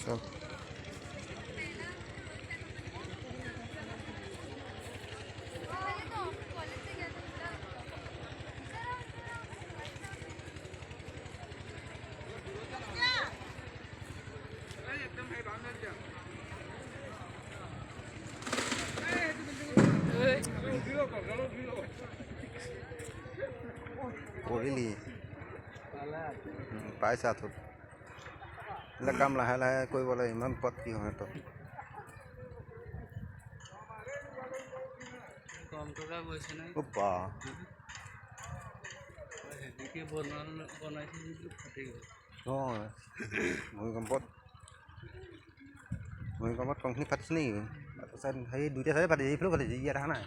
চব কৰিলি পাইছা তোৰ এইবিলাক কাম লাহে লাহে কৰিব লাগে ইমান পথ কি হয় তো ভূমিকম্পত কংখিনি ফাটিছে নেকি তাৰপিছত সেই দুইটা চাইডে ফাটিছে এইফালেও ফাটিছে ইয়াত অহা নাই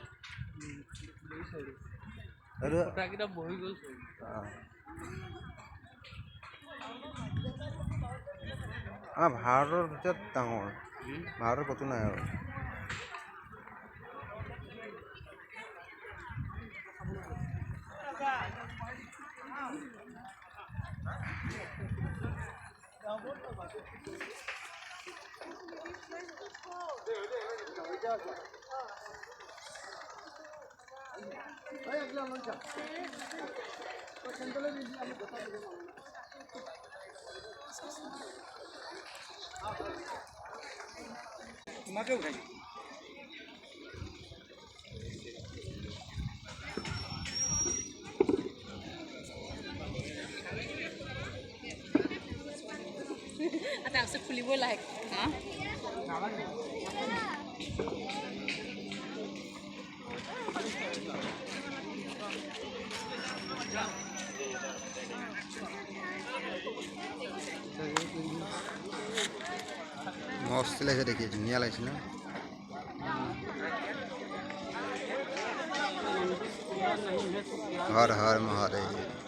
আমাৰ ভাৰতৰ ভিতৰত ডাঙৰ ভাৰতৰ ক'তো নাই আৰু তোমাকে উঠাই তাৰপিছত খুলিবই লাগে মস্ত লাগিছে দেখি ধুনীয়া লাগিছে ন হৰ হৰ মহাদেৱ